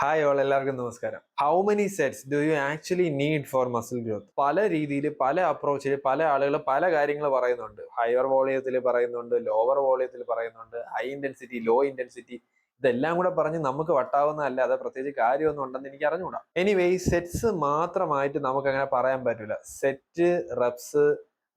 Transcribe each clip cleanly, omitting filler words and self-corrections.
Hi all എല്ലാവർക്കും നമസ്കാരം. How many sets do you actually need for muscle growth? പല രീതിയിൽ പല അപ്രോച്ചിൽ പല ആളുകൾ പല കാര്യങ്ങൾ പറയുന്നുണ്ട്. ഹയർ വോളിയത്തിൽ പറയുന്നുണ്ട്, ലോവർ വോളിയത്തിൽ പറയുന്നുണ്ട്, ഹൈ ഇന്റൻസിറ്റി, ലോ ഇന്റൻസിറ്റി, ഇതെല്ലാം കൂടെ പറഞ്ഞ് നമുക്ക് വട്ടാവുന്നതല്ല. അത് പ്രത്യേകിച്ച് കാര്യമൊന്നും ഉണ്ടെന്ന് എനിക്ക് അറിഞ്ഞുകൂടാ. എനിവേ ഈ സെറ്റ്സ് മാത്രമായിട്ട് നമുക്ക് അങ്ങനെ പറയാൻ പറ്റില്ല. സെറ്റ്, റെപ്സ്,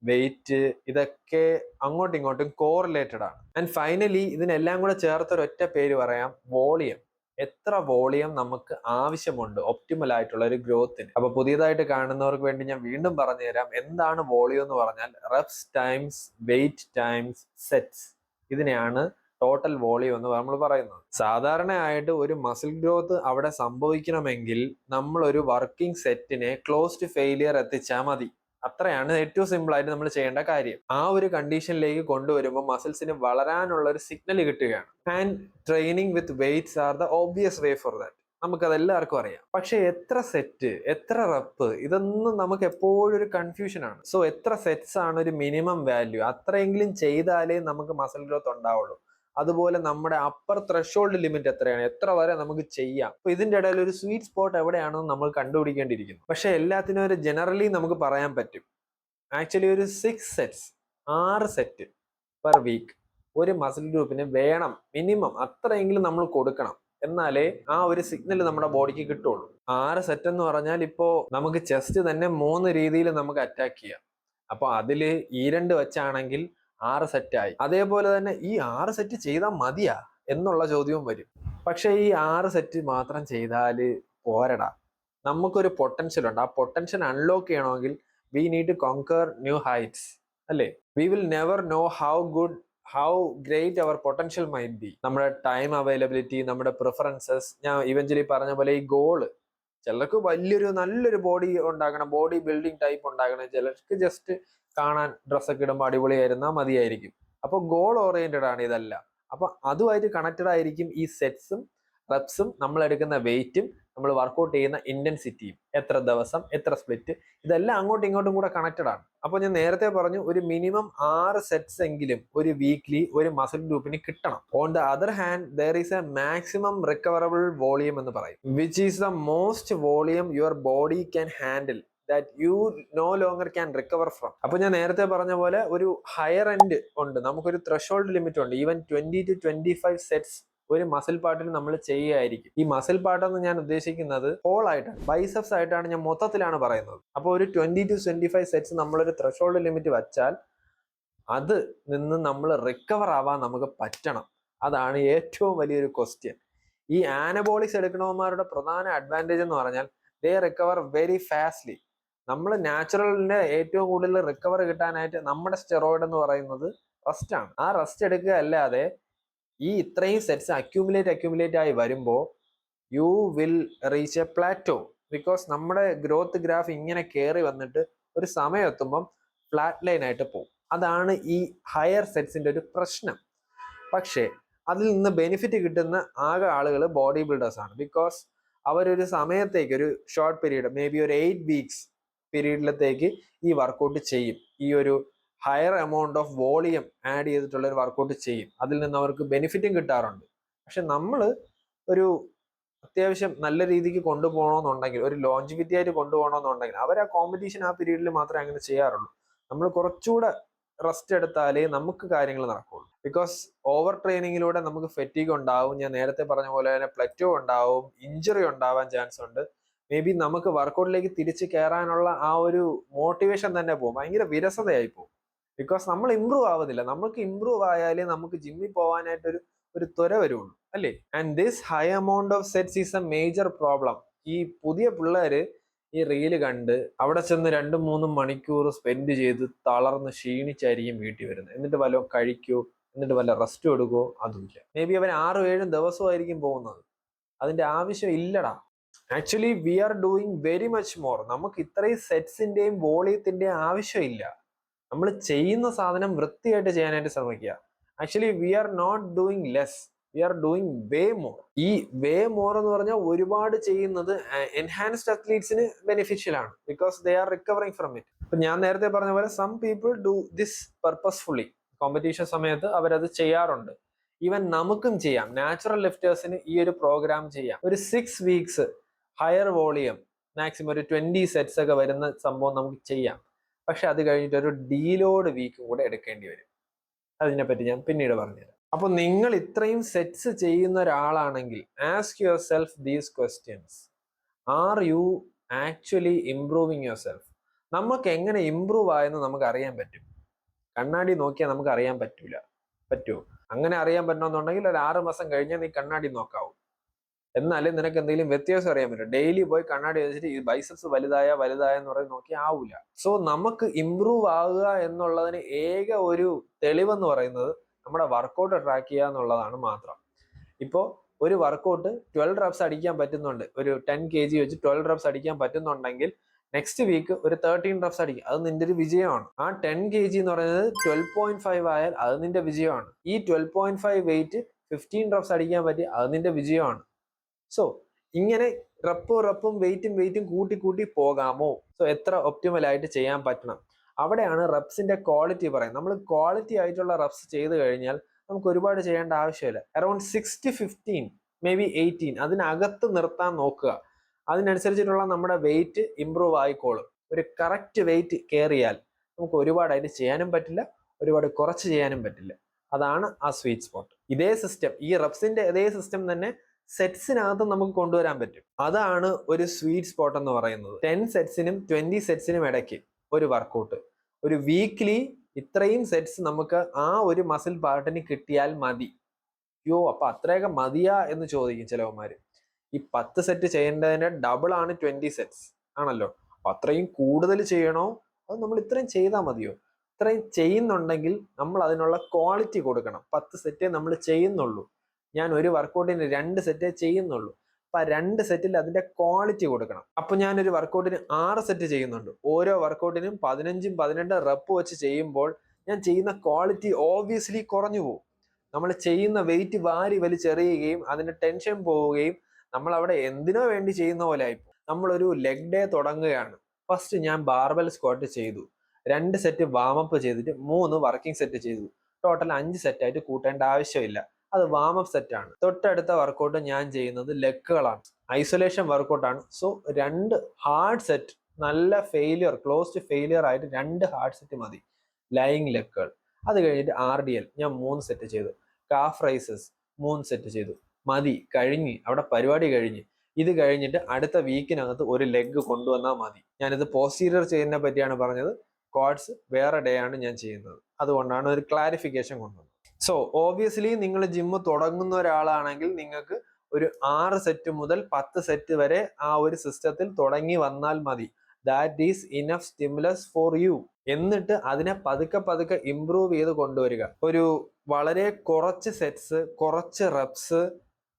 വെയിറ്റ്, ഇതൊക്കെ അങ്ങോട്ടും ഇങ്ങോട്ടും കോറിലേറ്റഡ് ആണ്. ആൻഡ് ഫൈനലി ഇതിനെല്ലാം കൂടെ ചേർത്തൊരൊറ്റ പേര് പറയാം: വോളിയം. എത്ര വോളിയം നമുക്ക് ആവശ്യമുണ്ട് ഒപ്റ്റിമൽ ആയിട്ടുള്ള ഒരു ഗ്രോത്തിന്. അപ്പൊ പുതിയതായിട്ട് കാണുന്നവർക്ക് വേണ്ടി ഞാൻ വീണ്ടും പറഞ്ഞുതരാം, എന്താണ് വോളിയം എന്ന് പറഞ്ഞാൽ reps times weight times sets. ഇതിനെയാണ് ടോട്ടൽ വോളിയം എന്ന് നമ്മൾ പറയുന്നത്. സാധാരണയായിട്ട് ഒരു മസിൽ ഗ്രോത്ത് അവിടെ സംഭവിക്കണമെങ്കിൽ നമ്മൾ ഒരു വർക്കിംഗ് സെറ്റിനെ ക്ലോസ് ടു ഫെയിലിയർ എത്തിച്ചാൽ മതി. അത്രയാണ് ഏറ്റവും സിമ്പിൾ ആയിട്ട് നമ്മൾ ചെയ്യേണ്ട കാര്യം. ആ ഒരു കണ്ടീഷനിലേക്ക് കൊണ്ടുവരുമ്പോൾ മസിൽസിന് വളരാനുള്ള ഒരു സിഗ്നൽ കിട്ടുകയാണ്. And training with weights are the obvious way for that. നമുക്കത് എല്ലാവർക്കും അറിയാം. പക്ഷെ എത്ര സെറ്റ്, എത്ര റെപ്പ്, ഇതൊന്നും നമുക്ക് എപ്പോഴും ഒരു കൺഫ്യൂഷൻ ആണ്. സോ എത്ര സെറ്റ്സ് ആണ് ഒരു മിനിമം വാല്യൂ? അത്രയെങ്കിലും ചെയ്താലേ നമുക്ക് മസിൽ ഗ്രോത്ത് ഉണ്ടാവുള്ളൂ. അതുപോലെ നമ്മുടെ അപ്പർ ത്രഷോൾഡ് ലിമിറ്റ് എത്രയാണ്, എത്ര വരെ നമുക്ക് ചെയ്യാം. അപ്പൊ ഇതിന്റെ ഇടയിൽ ഒരു സ്വീറ്റ് സ്പോട്ട് എവിടെയാണെന്ന് നമ്മൾ കണ്ടുപിടിക്കേണ്ടിയിരിക്കുന്നു. പക്ഷെ എല്ലാത്തിനും ഒരു ജനറലി നമുക്ക് പറയാൻ പറ്റും. ആക്ച്വലി ഒരു 6 സെറ്റ്സ്, 6 സെറ്റ് പെർ വീക്ക് ഒരു മസിൽ ഗ്രൂപ്പിന് വേണം മിനിമം. അത്രയെങ്കിലും നമ്മൾ കൊടുക്കണം, എന്നാലേ ആ ഒരു സിഗ്നൽ നമ്മുടെ ബോഡിക്ക് കിട്ടുള്ളൂ. 6 സെറ്റ് എന്ന് പറഞ്ഞാൽ ഇപ്പോ നമുക്ക് ചെസ്റ്റ് തന്നെ 3 രീതിയിൽ നമുക്ക് അറ്റാക്ക് ചെയ്യാം. അപ്പൊ അതില് ഈ 2 വെച്ചാണെങ്കിൽ 6 സെറ്റായി. അതേപോലെ തന്നെ ഈ 6 സെറ്റ് ചെയ്താൽ മതിയാ എന്നുള്ള ചോദ്യവും വരും. പക്ഷെ ഈ 6 സെറ്റ് മാത്രം ചെയ്താല് പോരടാ. നമുക്കൊരു പൊട്ടൻഷ്യൽ ഉണ്ട്. ആ പൊട്ടൻഷ്യൽ അൺലോക്ക് ചെയ്യണമെങ്കിൽ we need to conquer new heights, അല്ലേ? We will never know how great our potential might be. നമ്മുടെ ടൈം അവൈലബിലിറ്റി, നമ്മുടെ പ്രിഫറൻസസ്, ഞാൻ ഇവഞ്ച്വലി പറഞ്ഞ പോലെ ഈ ഗോള്. ചിലർക്ക് നല്ലൊരു ബോഡി ഉണ്ടാക്കണം, ബോഡി ബിൽഡിംഗ് ടൈപ്പ് ഉണ്ടാക്കണം. ചിലർക്ക് ജസ്റ്റ് കാണാൻ ഡ്രസ്സൊക്കെ ഇടുമ്പോൾ അടിപൊളിയായിരുന്നാൽ മതിയായിരിക്കും. അപ്പൊ ഗോൾ ഓറിയന്റഡ് ആണ് ഇതെല്ലാം. അപ്പൊ അതുമായിട്ട് കണക്റ്റഡ് ആയിരിക്കും ഈ സെറ്റ്സും റെപ്സും, നമ്മൾ എടുക്കുന്ന വെയിറ്റും, നമ്മൾ വർക്കൗട്ട് ചെയ്യുന്ന ഇന്റൻസിറ്റിയും, എത്ര ദിവസം, എത്ര സ്പ്ലിറ്റ്, ഇതെല്ലാം അങ്ങോട്ടും ഇങ്ങോട്ടും കൂടെ കണക്റ്റഡ് ആണ്. അപ്പൊ ഞാൻ നേരത്തെ പറഞ്ഞു, ഒരു മിനിമം 6 സെറ്റ്സ് എങ്കിലും ഒരു വീക്ക്ലി ഒരു മസിൽ ഗ്രൂപ്പിന് കിട്ടണം. On the other hand there is A maximum recoverable volume എന്ന് പറയും, which is the most volume your body can handle that you no longer can recover from. അപ്പൊ ഞാൻ നേരത്തെ പറഞ്ഞ പോലെ ഒരു ഹയർ എൻഡ് ഉണ്ട്, നമുക്കൊരു ത്രഷോൾഡ് ലിമിറ്റ് ഉണ്ട്. ഈവൻ 20 to 25 സെറ്റ്സ് ഒരു മസിൽ പാർട്ടിന് നമ്മൾ ചെയ്യുകയായിരിക്കും. ഈ മസിൽ പാർട്ടെന്ന് ഞാൻ ഉദ്ദേശിക്കുന്നത് ഹോൾ ആയിട്ടാണ്, ബൈസെപ്സ് ആയിട്ടാണ്, ഞാൻ മൊത്തത്തിലാണ് പറയുന്നത്. അപ്പോൾ ഒരു 20 to 25 സെറ്റ്സ് നമ്മളൊരു ത്രഷോൾഡ് ലിമിറ്റ് വെച്ചാൽ അത് നിന്ന് നമ്മൾ റിക്കവർ ആവാൻ നമുക്ക് പറ്റണം. അതാണ് ഏറ്റവും വലിയൊരു ക്വസ്റ്റ്യൻ. ഈ ആനബോളിക്സ് എടുക്കണവന്മാരുടെ പ്രധാന അഡ്വാൻറ്റേജ് എന്ന് പറഞ്ഞാൽ ദേ റിക്കവർ വെരി ഫാസ്റ്റ്ലി. നമ്മൾ നാച്ചുറലിന്റെ ഏറ്റവും കൂടുതൽ റിക്കവർ കിട്ടാനായിട്ട് നമ്മുടെ സ്റ്റെറോയിഡ് എന്ന് പറയുന്നത് റെസ്റ്റ് ആണ്. ആ റെസ്റ്റ് എടുക്കുക അല്ലാതെ ഈ ഇത്രയും സെറ്റ്സ് അക്യൂമുലേറ്റ് ആയി വരുമ്പോൾ you will reach A Plato. Because നമ്മുടെ ഗ്രോത്ത് ഗ്രാഫ് ഇങ്ങനെ കയറി വന്നിട്ട് ഒരു സമയം എത്തുമ്പം ഫ്ലാറ്റ് ലൈൻ ആയിട്ട് പോകും. അതാണ് ഈ ഹയർ സെറ്റ്സിന്റെ ഒരു പ്രശ്നം. പക്ഷേ അതിൽ നിന്ന് ബെനിഫിറ്റ് കിട്ടുന്ന ആകെ ആളുകൾ ബോഡി ബിൽഡേഴ്സ് ആണ്. ബിക്കോസ് അവരൊരു സമയത്തേക്ക്, ഒരു ഷോർട്ട് പീരീഡ്, മേ ബി ഒരു 8 വീക്സ് പീരീഡിലത്തേക്ക് ഈ വർക്കൗട്ട് ചെയ്യും. ഈ ഒരു higher amount of volume add ചെയ്തിട്ടുള്ള ഒരു വർക്കൗട്ട് ചെയ്യും. അതിൽ നിന്ന് അവർക്ക് ബെനിഫിറ്റും കിട്ടാറുണ്ട്. പക്ഷെ നമ്മൾ ഒരു അത്യാവശ്യം നല്ല രീതിക്ക് കൊണ്ടുപോകണമെന്നുണ്ടെങ്കിൽ, ഒരു ലോഞ്ചിവിറ്റി ആയിട്ട് കൊണ്ടുപോകണമെന്നുണ്ടെങ്കിൽ, അവർ ആ കോമ്പറ്റീഷൻ ആ പീരീഡിൽ മാത്രമേ അങ്ങനെ ചെയ്യാറുള്ളൂ. നമ്മൾ കുറച്ചുകൂടെ റെസ്റ്റ് എടുത്താലേ നമുക്ക് കാര്യങ്ങൾ നടക്കുള്ളൂ. ബിക്കോസ് ഓവർ ട്രെയിനിങ്ങിലൂടെ നമുക്ക് ഫെറ്റീഗ് ഉണ്ടാവും. ഞാൻ നേരത്തെ പറഞ്ഞ പോലെ തന്നെ പ്ലറ്റോ ഉണ്ടാവും, ഇഞ്ചുറി ഉണ്ടാവാൻ ചാൻസ് ഉണ്ട്. മേ ബി നമുക്ക് വർക്കൗട്ടിലേക്ക് തിരിച്ച് കയറാനുള്ള ആ ഒരു മോട്ടിവേഷൻ തന്നെ പോകും, ഭയങ്കര വിരസതയായി പോകും. ബിക്കോസ് നമ്മൾ ഇമ്പ്രൂവ് ആവുന്നില്ല. നമുക്ക് ഇമ്പ്രൂവ് ആയാലേ നമുക്ക് ജിമ്മിൽ പോകാനായിട്ട് ഒരു ത്വര വരുള്ളൂ, അല്ലേ? And this high amount of sets is A major problem. ഈ പുതിയ പിള്ളേര് ഈ റീല് കണ്ട് അവിടെ ചെന്ന് 2-3 മണിക്കൂർ സ്പെൻഡ് ചെയ്ത് തളർന്ന് ക്ഷീണിച്ചായിരിക്കും വീട്ടിൽ വരുന്നത്. എന്നിട്ട് വല്ലതും കഴിക്കോ, എന്നിട്ട് വല്ല റെസ്റ്റ് എടുക്കുമോ? അതുമില്ല. മേ ബി അവൻ 6-7 ദിവസമായിരിക്കും പോകുന്നത്. അതിന്റെ ആവശ്യം ഇല്ലടാ. Actually we are doing very much more. നമുക്ക് ഇത്രയും സെറ്റ്സിന്റെയും വോളിയത്തിന്റെയും ആവശ്യമില്ല. നമ്മൾ ചെയ്യുന്ന സാധനം വൃത്തിയായിട്ട് ചെയ്യാനായിട്ട് ശ്രമിക്കുക. Actually we are not doing less, we are doing way more. ഈ വേ മോർ എന്ന് പറഞ്ഞാൽ ഒരുപാട് ചെയ്യുന്നത് എൻഹാൻസ്ഡ് അത്ലീറ്റ്സിന് ബെനിഫിഷ്യൽ ആണ്. Because they are recovering from it. ഇപ്പൊ ഞാൻ നേരത്തെ പറഞ്ഞ പോലെ some people do this purposefully. Competition സമയത്ത് അവരത് ചെയ്യാറുണ്ട്. ഈവൻ നമുക്കും ചെയ്യാം. നാച്ചുറൽ ലിഫ്റ്റേഴ്സിന് ഈ ഒരു പ്രോഗ്രാം ചെയ്യാം. ഒരു 6 വീക്സ് ഹയർ വോളിയം മാക്സിമം ഒരു 20 സെറ്റ്സ് ഒക്കെ വരുന്ന സംഭവം നമുക്ക് ചെയ്യാം. പക്ഷെ അത് കഴിഞ്ഞിട്ട് ഒരു ഡീലോഡ് വീക്ക് കൂടെ എടുക്കേണ്ടി വരും. അതിനെപ്പറ്റി ഞാൻ പിന്നീട് പറഞ്ഞുതരാം. അപ്പോൾ നിങ്ങൾ ഇത്രയും സെറ്റ്സ് ചെയ്യുന്ന ഒരാളാണെങ്കിൽ ask your self these questions. Are you actually improving your self? നമുക്ക് എങ്ങനെ ഇംപ്രൂവ് ആയെന്ന് നമുക്ക് അറിയാൻ പറ്റും. കണ്ണാടി നോക്കിയാൽ നമുക്ക് അറിയാൻ പറ്റുമോ? അങ്ങനെ അറിയാൻ പറ്റണമെന്നുണ്ടെങ്കിൽ ഒരു 6 മാസം കഴിഞ്ഞാൽ നീ കണ്ണാടി നോക്കാവൂ. എന്നാലും നിനക്ക് എന്തെങ്കിലും വ്യത്യാസം അറിയാൻ പറ്റും. ഡെയിലി പോയി കണ്ണാടി വെച്ചിട്ട് ഈ ബൈസെപ്സ് വലുതായെന്ന് പറഞ്ഞ് നോക്കിയാൽ ആവൂല. സോ നമുക്ക് ഇംപ്രൂവ് ആവുക എന്നുള്ളതിന് ഏക ഒരു തെളിവെന്ന് പറയുന്നത് നമ്മുടെ വർക്കൗട്ട് ട്രാക്ക് ചെയ്യുക എന്നുള്ളതാണ് മാത്രം. ഇപ്പോൾ ഒരു വർക്കൗട്ട് 12 റെപ്സ് അടിക്കാൻ പറ്റുന്നുണ്ട്, ഒരു 10 kg വെച്ച് 12 റെപ്സ് അടിക്കാൻ പറ്റുന്നുണ്ടെങ്കിൽ നെക്സ്റ്റ് വീക്ക് ഒരു 13 റെപ്സ് അടിക്കും. അത് നിന്റെ ഒരു വിജയമാണ്. ആ 10 kg എന്ന് പറയുന്നത് 12.5 ആയാൽ അത് നിന്റെ വിജയമാണ്. ഈ 12.5 വെയിറ്റ് 15 റെപ്സ് അടിക്കാൻ പറ്റി, അത് നിന്റെ വിജയമാണ്. സോ ഇങ്ങനെ റെപ്പും വെയിറ്റും കൂട്ടി പോകാമോ? സോ എത്ര ഒപ്റ്റിമൽ ആയിട്ട് ചെയ്യാൻ പറ്റണം, അവിടെയാണ് റെപ്സിന്റെ ക്വാളിറ്റി പറയുന്നത്. നമ്മൾ ക്വാളിറ്റി ആയിട്ടുള്ള റെപ്സ് ചെയ്ത് കഴിഞ്ഞാൽ നമുക്ക് ഒരുപാട് ചെയ്യേണ്ട ആവശ്യമില്ല. അറൌണ്ട് 6 to 15 മേ ബി 18 അതിനകത്ത് നിർത്താൻ നോക്കുക. അതിനനുസരിച്ചിട്ടുള്ള നമ്മുടെ വെയിറ്റ് ഇംപ്രൂവ് ആയിക്കോളും. ഒരു കറക്റ്റ് വെയിറ്റ് കയറിയാൽ നമുക്ക് ഒരുപാടായിട്ട് ചെയ്യാനും പറ്റില്ല, ഒരുപാട് കുറച്ച് ചെയ്യാനും പറ്റില്ല. അതാണ് ആ സ്വീറ്റ് സ്പോട്ട്. ഇതേ സിസ്റ്റം, ഈ റെപ്സിന്റെ അതേ സിസ്റ്റം തന്നെ സെറ്റ്സിനകത്ത് നമുക്ക് കൊണ്ടുവരാൻ പറ്റും. അതാണ് ഒരു സ്വീറ്റ് സ്പോട്ട് എന്ന് പറയുന്നത്. 10 സെറ്റ്സിനും 20 സെറ്റ്സിനും ഇടയ്ക്ക് ഒരു വർക്കൗട്ട്, ഒരു വീക്ക്ലി ഇത്രയും സെറ്റ്സ് നമുക്ക് ആ ഒരു മസിൽ പാർട്ടിന് കിട്ടിയാൽ മതി. അപ്പൊ അത്രയൊക്കെ മതിയാ എന്ന് ചോദിക്കും ചിലവന്മാര്. ഈ 10 സെറ്റ് ചെയ്യേണ്ടതിന്റെ ഡബിൾ ആണ് 20 സെറ്റ്സ് ആണല്ലോ. അപ്പൊ അത്രയും കൂടുതൽ ചെയ്യണോ, അത് നമ്മൾ ഇത്രയും ചെയ്താൽ മതിയോ? ഇത്രയും ചെയ്യുന്നുണ്ടെങ്കിൽ നമ്മൾ അതിനുള്ള ക്വാളിറ്റി കൊടുക്കണം. 10 സെറ്റേ നമ്മൾ ചെയ്യുന്നുള്ളൂ, ഞാൻ ഒരു വർക്കൗട്ടിന് 2 സെറ്റേ ചെയ്യുന്നുള്ളൂ. അപ്പൊ 2 സെറ്റിൽ അതിന്റെ ക്വാളിറ്റി കൊടുക്കണം. അപ്പൊ ഞാനൊരു വർക്കൗട്ടിന് 6 സെറ്റ് ചെയ്യുന്നുണ്ട്, ഓരോ വർക്കൗട്ടിനും 15 18 റെപ്പ് വെച്ച് ചെയ്യുമ്പോൾ ഞാൻ ചെയ്യുന്ന ക്വാളിറ്റി ഓബ്വിയസ്ലി കുറഞ്ഞു പോകും. നമ്മൾ ചെയ്യുന്ന വെയിറ്റ് വാരി വലിച്ചെറിയുകയും അതിന്റെ ടെൻഷൻ പോവുകയും നമ്മൾ അവിടെ എന്തിനോ വേണ്ടി ചെയ്യുന്ന പോലെ ആയിപ്പോ. നമ്മളൊരു ലെഗ് ഡേ തുടങ്ങുകയാണ്. ഫസ്റ്റ് ഞാൻ ബാർബൽ സ്ക്വാട്ട് ചെയ്തു, 2 സെറ്റ് വാമപ്പ് ചെയ്തിട്ട് 3 വർക്കിംഗ് സെറ്റ് ചെയ്തു. ടോട്ടൽ 5 സെറ്റായിട്ട് കൂട്ടേണ്ട ആവശ്യമില്ല. അത് വാമപ്പ് സെറ്റാണ്. തൊട്ടടുത്ത വർക്കൗട്ട് ഞാൻ ചെയ്യുന്നത് ലെഗുകളാണ്, ഐസൊലേഷൻ വർക്കൗട്ടാണ്. സോ 2 ഹാർഡ് സെറ്റ്, നല്ല ക്ലോസ് ടു ഫെയിലിയർ ആയിട്ട് 2 ഹാർഡ് സെറ്റ് മതി, ലൈങ് ലെഗുകൾ. അത് കഴിഞ്ഞിട്ട് RDL ഞാൻ 3 സെറ്റ് ചെയ്തു. കാഫ് റൈസസ് 3 സെറ്റ് ചെയ്തു. മതി, കഴിഞ്ഞ്, അവിടെ പരിപാടി കഴിഞ്ഞ്. ഇത് കഴിഞ്ഞിട്ട് അടുത്ത വീക്കിനകത്ത് ഒരു ലെഗ് കൊണ്ടുവന്നാൽ മതി. ഞാനിത് പോസ്റ്റീരിയർ ചെയ്യുന്നതിനെ പറ്റിയാണ് പറഞ്ഞത്. ക്വാഡ്സ് വേറെ ഡേ ആണ് ഞാൻ ചെയ്യുന്നത്, അതുകൊണ്ടാണ് ഒരു ക്ലാരിഫിക്കേഷൻ കൊണ്ടുവന്നത്. സോ ഓബ്വിയസ്ലി നിങ്ങൾ ജിമ്മ് തുടങ്ങുന്ന ഒരാളാണെങ്കിൽ നിങ്ങൾക്ക് ഒരു 6 സെറ്റ് മുതൽ 10 സെറ്റ് വരെ ആ ഒരു സിസ്റ്റത്തിൽ തുടങ്ങി വന്നാൽ മതി. That is enough stimulus for you. എന്നിട്ട് അതിനെ പതുക്കെ ഇംപ്രൂവ് ചെയ്ത് കൊണ്ടുവരിക. ഒരു വളരെ കുറച്ച് സെറ്റ്സ്, കുറച്ച് റെപ്സ്,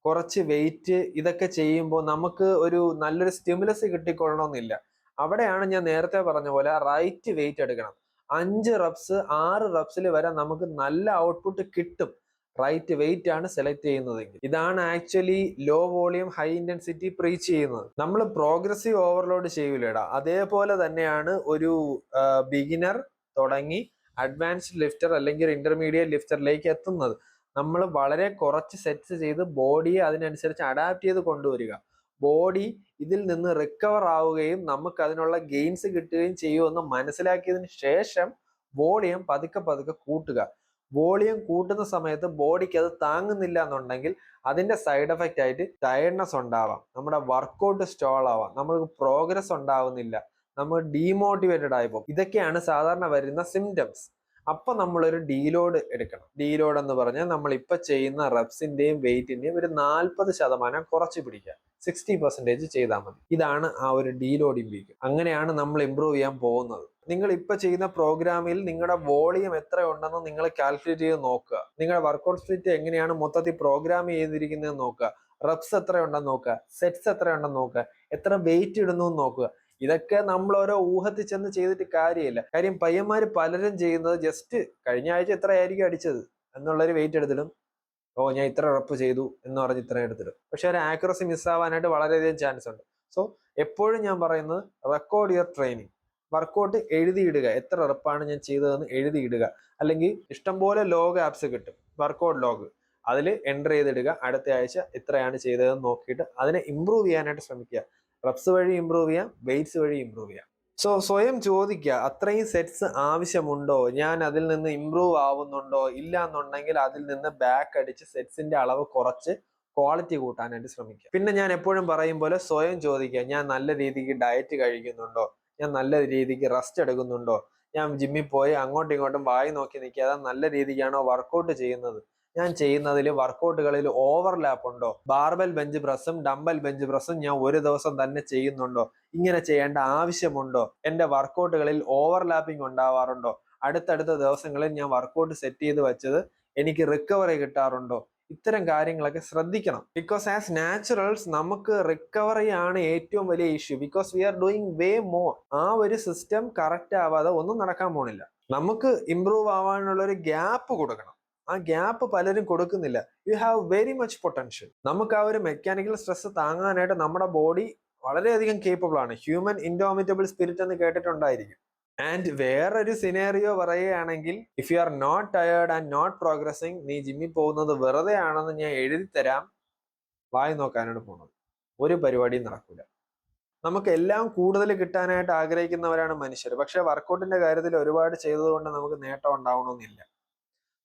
കുറച്ച് വെയിറ്റ്, ഇതൊക്കെ ചെയ്യുമ്പോൾ നമുക്ക് ഒരു നല്ലൊരു സ്റ്റിമുലസ് കിട്ടിക്കൊള്ളണമെന്നില്ല. അവിടെയാണ് ഞാൻ നേരത്തെ പറഞ്ഞ പോലെ റൈറ്റ് വെയിറ്റ് എടുക്കണം. 5 റെപ്സ് 6 റെപ്സിൽ വരെ നമുക്ക് നല്ല ഔട്ട്പുട്ട് കിട്ടും, റൈറ്റ് വെയിറ്റ് ആണ് സെലക്ട് ചെയ്യുന്നതെങ്കിൽ. ഇതാണ് actually low volume high intensity preach ചെയ്യുന്നത്. നമ്മൾ പ്രോഗ്രസീവ് ഓവർലോഡ് ചെയ്യൂലേടാ, അതേപോലെ തന്നെയാണ് ഒരു ബിഗിനർ തുടങ്ങി അഡ്വാൻസ്ഡ് ലിഫ്റ്റർ അല്ലെങ്കിൽ ഇന്റർമീഡിയറ്റ് ലിഫ്റ്ററിലേക്ക് എത്തുന്നത്. നമ്മൾ വളരെ കുറച്ച് സെറ്റ്സ് ചെയ്ത് ബോഡിയെ അതിനനുസരിച്ച് അഡാപ്റ്റ് ചെയ്ത് കൊണ്ടുവരിക. ബോഡി ഇതിൽ നിന്ന് റിക്കവർ ആവുകയും നമുക്ക് അതിനുള്ള ഗെയിൻസ് കിട്ടുകയും ചെയ്യുമെന്ന് മനസ്സിലാക്കിയതിന് ശേഷം വോളിയം പതുക്കെ കൂട്ടുക. വോളിയം കൂട്ടുന്ന സമയത്ത് ബോഡിക്ക് അത് താങ്ങുന്നില്ല എന്നുണ്ടെങ്കിൽ അതിന്റെ സൈഡ് എഫക്റ്റ് ആയിട്ട് ടയർഡ്നെസ് ഉണ്ടാവാം, നമ്മുടെ വർക്കൗട്ട് സ്റ്റോൾ ആവാം, നമുക്ക് പ്രോഗ്രസ് ഉണ്ടാവുന്നില്ല, നമ്മൾ ഡീമോട്ടിവേറ്റഡ് ആയിപ്പോ. ഇതൊക്കെയാണ് സാധാരണ വരുന്ന സിംറ്റംസ്. അപ്പൊ നമ്മളൊരു ഡീലോഡ് എടുക്കണം. ഡീലോഡ് എന്ന് പറഞ്ഞാൽ നമ്മൾ ഇപ്പൊ ചെയ്യുന്ന റെപ്സിന്റെയും വെയിറ്റിന്റെയും ഒരു 40% കുറച്ച് പിടിക്കുക, 60% ചെയ്താൽ മതി. ഇതാണ് ആ ഒരു ഡീലോഡിംഗ് വീക്ക്. അങ്ങനെയാണ് നമ്മൾ ഇംപ്രൂവ് ചെയ്യാൻ പോകുന്നത്. നിങ്ങൾ ഇപ്പൊ ചെയ്യുന്ന പ്രോഗ്രാമിൽ നിങ്ങളുടെ വോളിയം എത്ര ഉണ്ടെന്ന് നിങ്ങൾ കാൽക്കുലേറ്റ് ചെയ്ത് നോക്കുക. നിങ്ങളുടെ വർക്കൗട്ട് സ്പ്ലിറ്റ് എങ്ങനെയാണ് മൊത്തത്തിൽ പ്രോഗ്രാം ചെയ്തിരിക്കുന്നതെന്ന് നോക്കുക. റെപ്സ് എത്ര ഉണ്ടെന്ന് നോക്കുക, സെറ്റ്സ് എത്ര ഉണ്ടെന്ന് നോക്കുക, എത്ര വെയിറ്റ് ഇടുന്നു എന്ന് നോക്കുക. ഇതൊക്കെ നമ്മൾ ഓരോ ഊഹത്തിൽ ചെന്ന് ചെയ്തിട്ട് കാര്യമില്ല. കാര്യം പയ്യന്മാര് പലരും ചെയ്യുന്നത് ജസ്റ്റ് കഴിഞ്ഞ ആഴ്ച എത്ര ആയിരിക്കും അടിച്ചത് എന്നുള്ളൊരു വെയിറ്റ് എടുത്തിടും, ഞാൻ ഇത്ര റെപ്പ് ചെയ്തു എന്ന് പറഞ്ഞ് ഇത്ര എടുത്തിടും. പക്ഷെ ഒരു ആക്യുറസി മിസ്സാവാനായിട്ട് വളരെയധികം ചാൻസ് ഉണ്ട്. സോ എപ്പോഴും ഞാൻ പറയുന്നത് റെക്കോർഡ് യുവർ ട്രെയിനിങ്. വർക്കൗട്ട് എഴുതിയിടുക, എത്ര റെപ്പാണ് ഞാൻ ചെയ്തതെന്ന് എഴുതിയിടുക. അല്ലെങ്കിൽ ഇഷ്ടംപോലെ ലോഗ് ആപ്സ് കിട്ടും, വർക്കൗട്ട് ലോഗ്. അതിൽ എൻ്റർ ചെയ്തിടുക. അടുത്ത ആഴ്ച ഇത്രയാണ് ചെയ്തതെന്ന് നോക്കിയിട്ട് അതിനെ ഇമ്പ്രൂവ് ചെയ്യാനായിട്ട് ശ്രമിക്കുക. റെപ്സ് വഴി ഇമ്പ്രൂവ് ചെയ്യാം, വെയിറ്റ്സ് വഴി ഇമ്പ്രൂവ് ചെയ്യാം. സോ സ്വയം ചോദിക്കുക, അത്രയും സെറ്റ്സ് ആവശ്യമുണ്ടോ, ഞാൻ അതിൽ നിന്ന് ഇമ്പ്രൂവ് ആവുന്നുണ്ടോ? ഇല്ല എന്നുണ്ടെങ്കിൽ അതിൽ നിന്ന് ബാക്ക് അടിച്ച് സെറ്റ്സിന്റെ അളവ് കുറച്ച് ക്വാളിറ്റി കൂട്ടാനായിട്ട് ശ്രമിക്കുക. പിന്നെ ഞാൻ എപ്പോഴും പറയും പോലെ സ്വയം ചോദിക്കുക, ഞാൻ നല്ല രീതിക്ക് ഡയറ്റ് കഴിക്കുന്നുണ്ടോ, ഞാൻ നല്ല രീതിക്ക് റെസ്റ്റ് എടുക്കുന്നുണ്ടോ, ഞാൻ ജിമ്മിൽ പോയി അങ്ങോട്ടും ഇങ്ങോട്ടും വായി നോക്കി നിൽക്കാതെ നല്ല രീതിക്കാണോ വർക്കൗട്ട് ചെയ്യുന്നത്, ഞാൻ ചെയ്യുന്നതിൽ വർക്കൗട്ടുകളിൽ ഓവർലാപ്പ് ഉണ്ടോ, ബാർബൽ ബെഞ്ച് പ്രസ്സും ഡംബൽ ബെഞ്ച് പ്രസ്സും ഞാൻ ഒരു ദിവസം തന്നെ ചെയ്യുന്നുണ്ടോ, ഇങ്ങനെ ചെയ്യേണ്ട ആവശ്യമുണ്ടോ, എന്റെ വർക്കൗട്ടുകളിൽ ഓവർലാപ്പിംഗ് ഉണ്ടാവാറുണ്ടോ, അടുത്തടുത്ത ദിവസങ്ങളിൽ ഞാൻ വർക്കൗട്ട് സെറ്റ് ചെയ്ത് വെച്ചത് എനിക്ക് റിക്കവറി കിട്ടാറുണ്ടോ, ഇത്തരം കാര്യങ്ങളൊക്കെ ശ്രദ്ധിക്കണം. ബിക്കോസ് ആസ് നാച്ചുറൽസ് നമുക്ക് റിക്കവറി ആണ് ഏറ്റവും വലിയ issue. Because we are doing way more. ആ ഒരു സിസ്റ്റം കറക്റ്റ് ആവാതെ ഒന്നും നടക്കാൻ പോണില്ല. നമുക്ക് ഇംപ്രൂവ് ആവാനുള്ള ഒരു ഗ്യാപ്പ് കൊടുക്കണം. ആ ഗ്യാപ്പ് പലരും കൊടുക്കുന്നില്ല. You have very much potential. നമുക്ക് ആ ഒരു മെക്കാനിക്കൽ സ്ട്രെസ് താങ്ങാനായിട്ട് നമ്മുടെ ബോഡി വളരെയധികം കേപ്പബിൾ ആണ്. ഹ്യൂമൻ ഇൻഡോമിറ്റബിൾ സ്പിരിറ്റ് എന്ന് കേട്ടിട്ടുണ്ടായിരിക്കും. ആൻഡ് വേറൊരു സിനാരിയോ പറയുകയാണെങ്കിൽ, if you are not tired and not progressing, നീ ജിമ്മിൽ പോകുന്നത് വെറുതെ ആണെന്ന് ഞാൻ എഴുതി തരാം. വായി നോക്കാനാണ് പോകുന്നത്. ഒരു പരിപാടിയും നടക്കൂല. നമുക്ക് എല്ലാം കൂടുതൽ കിട്ടാനായിട്ട് ആഗ്രഹിക്കുന്നവരാണ് മനുഷ്യർ. പക്ഷെ വർക്കൗട്ടിന്റെ കാര്യത്തിൽ ഒരുപാട് ചെയ്തതുകൊണ്ട് നമുക്ക് നേട്ടം ഉണ്ടാവണമെന്നില്ല.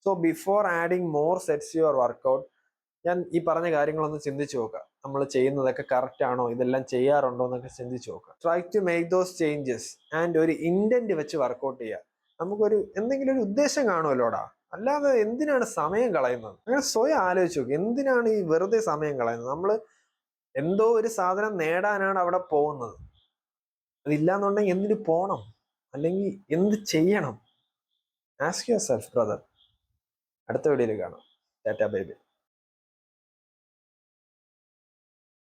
So before adding more sets your workout, ഞാൻ ഈ പറഞ്ഞ കാര്യങ്ങളൊന്ന് ചിന്തിച്ചു നോക്കുക. നമ്മൾ ചെയ്യുന്നതൊക്കെ കറക്റ്റ് ആണോ, ഇതെല്ലാം ചെയ്യാറുണ്ടോ എന്നൊക്കെ ചിന്തിച്ചു നോക്കുക. Try to make those changes and ഒരു ഇന്റന്റ് വെച്ച് വർക്കൗട്ട് ചെയ്യുക. നമുക്കൊരു എന്തെങ്കിലും ഒരു ഉദ്ദേശം കാണുമല്ലോടാ, അല്ലാതെ എന്തിനാണ് സമയം കളയുന്നത്? അങ്ങനെ സ്വയം ആലോചിച്ച് നോക്കുക, എന്തിനാണ് ഈ വെറുതെ സമയം കളയുന്നത്? നമ്മൾ എന്തോ ഒരു സാധനം നേടാനാണ് അവിടെ പോകുന്നത്. അതില്ലാന്നുണ്ടെങ്കിൽ എന്തിനു പോണം, അല്ലെങ്കിൽ എന്ത് ചെയ്യണം? Ask your self brother. അടുത്ത വീഡിയോയിൽ കാണാം. Tata bye bye.